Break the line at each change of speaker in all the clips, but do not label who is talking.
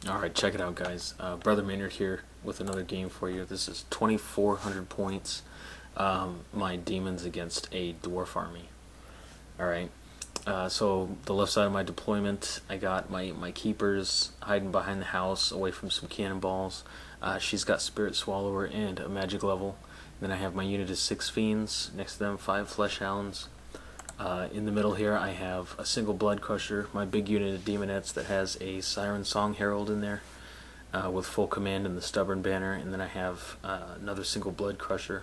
Alright, check it out, guys. Brother Maynard here with another game for you. This is 2,400 points. My Demons against a Dwarf army. Alright, so the left side of my deployment, I got my keepers hiding behind the house away from some cannonballs. She's got Spirit Swallower and a magic level. Then I have my unit of 6 fiends, next to them 5 flesh hounds. In the middle here I have a single blood crusher, my big unit of demonettes that has a siren song herald in there with full command and the stubborn banner, and then I have another single blood crusher,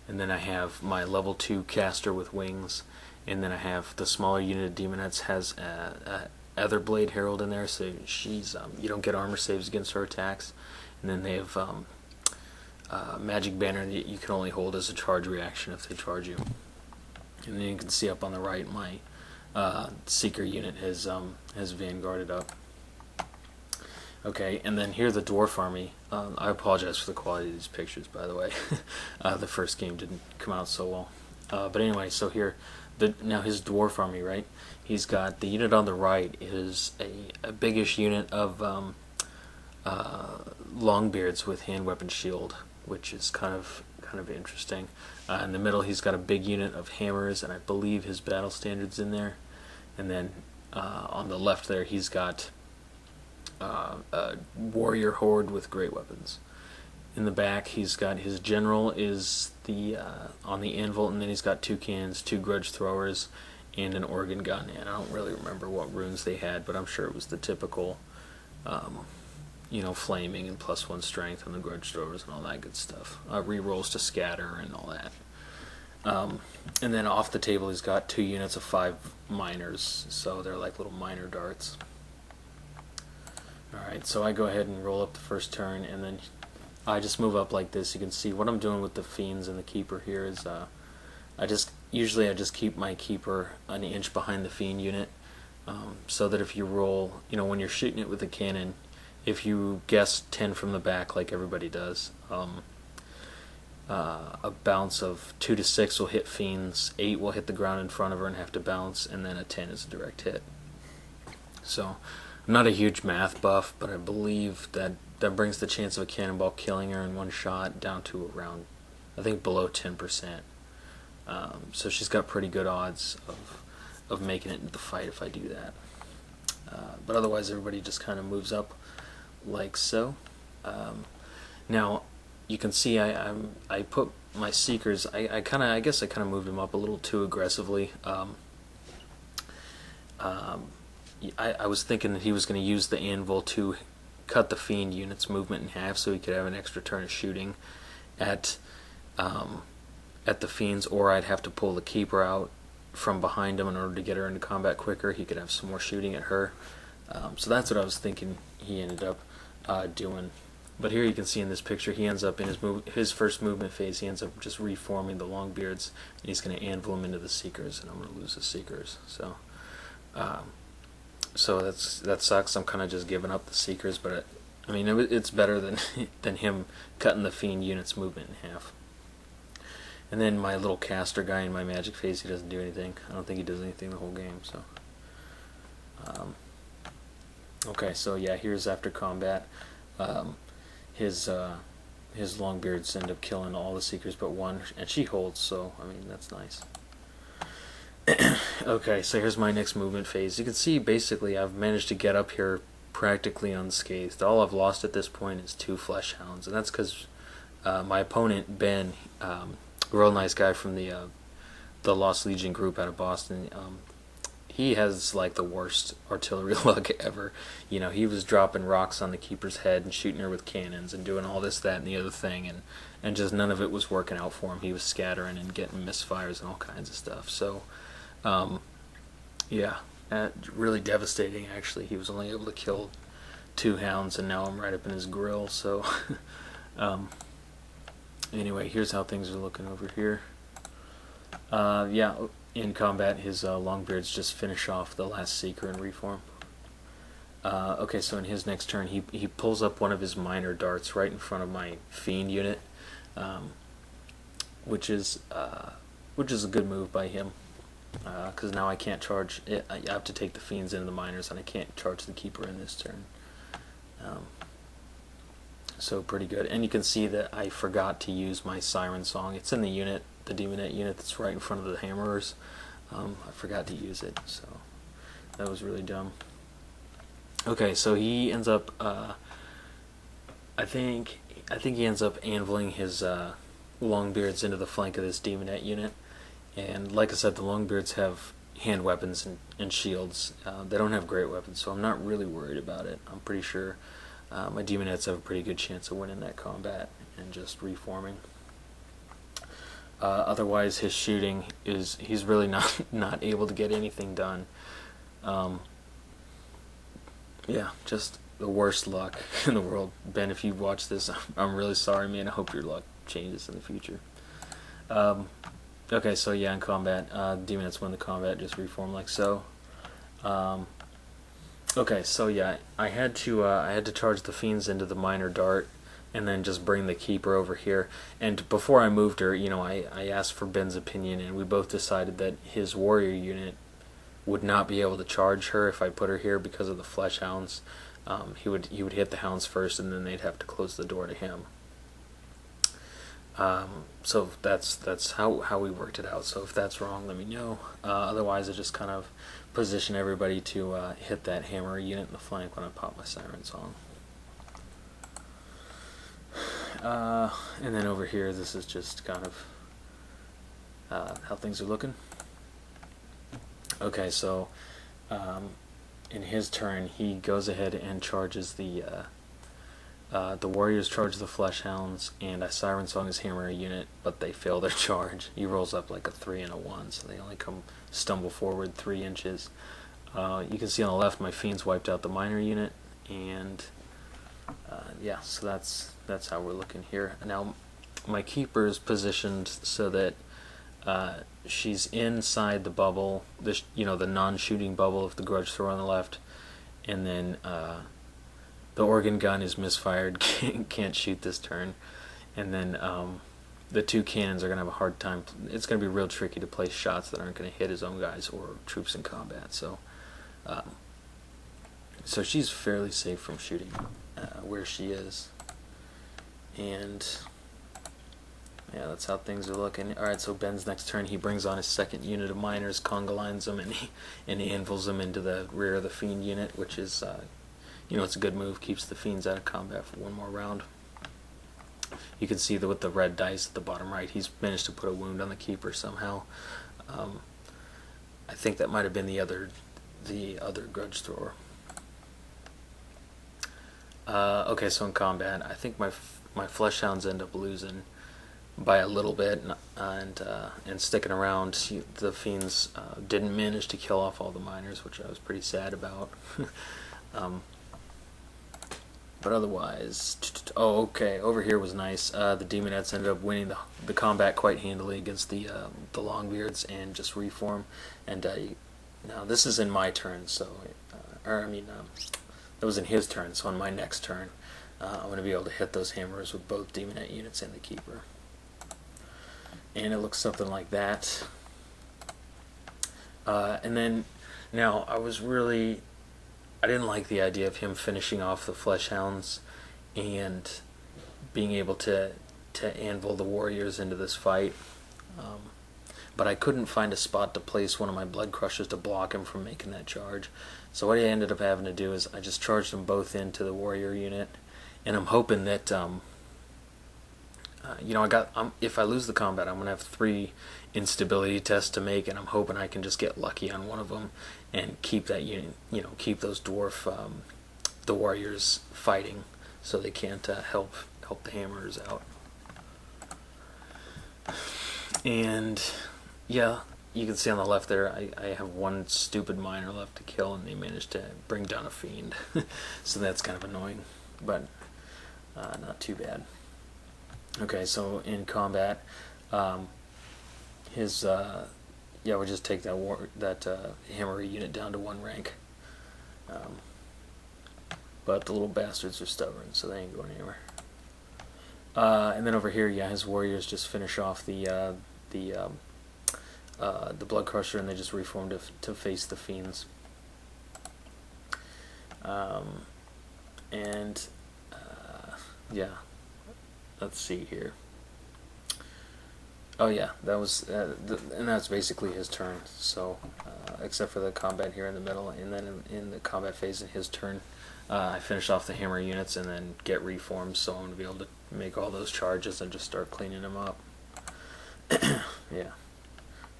and then I have my level 2 caster with wings, and then I have the smaller unit of demonettes has a Etherblade herald in there, so she's you don't get armor saves against her attacks, and then they have magic banner that you can only hold as a charge reaction if they charge you. And then you can see up on the right, my Seeker unit has vanguarded up. Okay, and then here the Dwarf army. I apologize for the quality of these pictures, by the way. The first game didn't come out so well. But anyway, so here, now his Dwarf army, right? He's got the unit on the right is a biggish unit of Longbeards with hand weapon shield, which is kind of interesting. In the middle, he's got a big unit of hammers, and I believe his battle standard's in there. And then on the left there, he's got a warrior horde with great weapons. In the back, he's got his general is the on the anvil, and then he's got 2 cannons, 2 grudge throwers, and an organ gun. And I don't really remember what runes they had, but I'm sure it was the typical flaming and +1 strength and the grudge throwers and all that good stuff. Rerolls to scatter and all that. And then off the table he's got 2 units of 5 miners, so they're like little miner darts. Alright, so I go ahead and roll up the first turn, and then I just move up like this. You can see what I'm doing with the fiends and the keeper here is I just keep my keeper an inch behind the fiend unit, so that if you roll, when you're shooting it with a cannon, if you guess 10 from the back like everybody does, a bounce of 2 to 6 will hit fiends, 8 will hit the ground in front of her and have to bounce, and then a 10 is a direct hit. So I'm not a huge math buff, but I believe that brings the chance of a cannonball killing her in one shot down to around, I think, below 10%. So she's got pretty good odds of making it into the fight if I do that. But otherwise everybody just kind of moves up like so. Now you can see I put my Seekers, I guess I kind of moved them up a little too aggressively. I was thinking that he was going to use the anvil to cut the fiend unit's movement in half so he could have an extra turn of shooting at the fiends, or I'd have to pull the keeper out from behind him in order to get her into combat quicker. He could have some more shooting at her. So that's what I was thinking he ended up doing. But here you can see in this picture, he ends up in his first movement phase, he ends up just reforming the Longbeards, and he's going to anvil them into the Seekers, and I'm going to lose the Seekers. So that sucks. I'm kind of just giving up the Seekers, but I mean it's better than him cutting the fiend unit's movement in half. And then my little caster guy in my magic phase, he doesn't do anything. I don't think he does anything the whole game. So okay, so yeah, here's after combat. His Longbeards end up killing all the Seekers but one, and she holds, so I mean that's nice. Okay, so here's my next movement phase. You can see basically I've managed to get up here practically unscathed. All I've lost at this point is 2 flesh hounds, and that's because my opponent Ben, a real nice guy from the Lost Legion group out of Boston, he has like the worst artillery luck ever. He was dropping rocks on the keeper's head and shooting her with cannons and doing all this, that, and the other thing, and just none of it was working out for him. He was scattering and getting misfires and all kinds of stuff. So yeah, really devastating actually. He was only able to kill 2 hounds, and now I'm right up in his grill. So anyway, here's how things are looking over here. Yeah, in combat his Longbeards just finish off the last Seeker and reform. Okay, so in his next turn he pulls up one of his miner darts right in front of my fiend unit, which is a good move by him. because now I can't charge it. I have to take the fiends into the miners, and I can't charge the keeper in this turn. So pretty good. And you can see that I forgot to use my siren song. It's in the unit, the demonette unit that's right in front of the hammerers. I forgot to use it, so that was really dumb. Okay, so he ends up I think he ends up anviling his Longbeards into the flank of this demonette unit. And like I said, the Longbeards have hand weapons and shields. They don't have great weapons, so I'm not really worried about it. I'm pretty sure my demonettes have a pretty good chance of winning that combat and just reforming. Otherwise, his shooting he's really not able to get anything done. Yeah, just the worst luck in the world. Ben, if you watch this, I'm really sorry, man. I hope your luck changes in the future. Okay, so yeah, in combat, demonettes win the combat, just reform like so. Okay, so yeah, I had to charge the fiends into the minor dart, and then just bring the keeper over here. And before I moved her, I asked for Ben's opinion, and we both decided that his warrior unit would not be able to charge her if I put her here because of the flesh hounds. He would hit the hounds first, and then they'd have to close the door to him. So that's how we worked it out. So if that's wrong, let me know. Otherwise, I just kind of position everybody to hit that hammer unit in the flank when I pop my siren song. And then over here, this is just kind of how things are looking. Okay, so in his turn, he goes ahead and charges the warriors charge the flesh hounds, and I siren song his hammer unit, but they fail their charge. He rolls up like a 3 and a 1, so they only stumble forward 3 inches. You can see on the left my fiends wiped out the minor unit, and yeah, so that's how we're looking here. Now my keeper is positioned so that she's inside the bubble, the non-shooting bubble of the grudge thrower on the left, and then the organ gun is misfired, can't shoot this turn, and then the 2 cannons are going to have a hard time. It's going to be real tricky to place shots that aren't going to hit his own guys or troops in combat. So so she's fairly safe from shooting where she is. And yeah, that's how things are looking. Alright, so Ben's next turn, he brings on his second unit of miners, conga lines them, and he anvils them into the rear of the fiend unit, which is it's a good move, keeps the fiends out of combat for 1 more round. You can see that with the red dice at the bottom right, he's managed to put a wound on the keeper somehow. I think that might have been the other grudge thrower. Okay, so in combat, I think my flesh hounds end up losing by a little bit, and sticking around. The fiends didn't manage to kill off all the miners, which I was pretty sad about. But otherwise, oh, okay, over here was nice. The demonettes ended up winning the combat quite handily against the Longbeards and just reform. And now this is in my turn, so that was in his turn. So on my next turn, I'm going to be able to hit those hammers with both demonette units and the keeper. And it looks something like that. And then now I didn't like the idea of him finishing off the flesh hounds and being able to anvil the warriors into this fight. But I couldn't find a spot to place one of my blood crushers to block him from making that charge. So what I ended up having to do is I just charged them both into the warrior unit, and I'm hoping that if I lose the combat, I'm gonna have 3 instability tests to make, and I'm hoping I can just get lucky on one of them and keep that unit, keep those dwarf the warriors fighting, so they can't help the hammerers out. And yeah, you can see on the left there, I have 1 stupid miner left to kill, and they managed to bring down a fiend. So that's kind of annoying, but not too bad. Okay, so in combat, we'll just take that hammer unit down to 1 rank. But the little bastards are stubborn, so they ain't going anywhere. And then over here, yeah, his warriors just finish off the the Blood Crusher, and they just reform to face the Fiends. And yeah, let's see here. Oh yeah, that was and that's basically his turn. So except for the combat here in the middle, and then in the combat phase in his turn, I finish off the hammer units and then get reforms. So I'm gonna be able to make all those charges and just start cleaning them up. Yeah,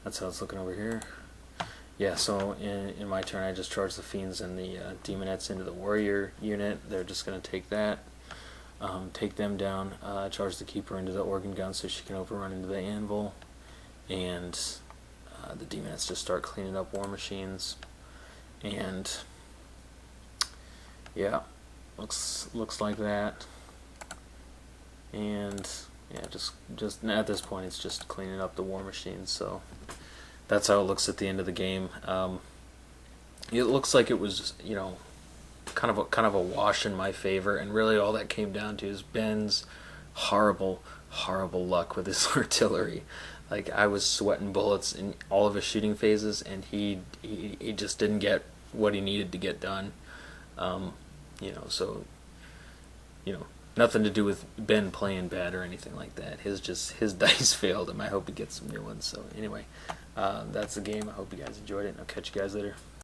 that's how it's looking over here. Yeah, so in my turn, I just charge the Fiends and the Demonettes into the Warrior unit. They're just going to take that, take them down, charge the Keeper into the Organ Gun so she can overrun into the Anvil, and the Demonettes just start cleaning up War Machines. And yeah, looks like that. And yeah, just at this point, it's just cleaning up the War Machines. So that's how it looks at the end of the game. It looks like it was, you know, kind of a wash in my favor, and really all that came down to is Ben's horrible luck with his artillery. Like, I was sweating bullets in all of his shooting phases, and he just didn't get what he needed to get done. You know, so, you know, nothing to do with Ben playing bad or anything like that. His dice failed him. I hope he gets some new ones. So anyway, that's the game. I hope you guys enjoyed it, and I'll catch you guys later.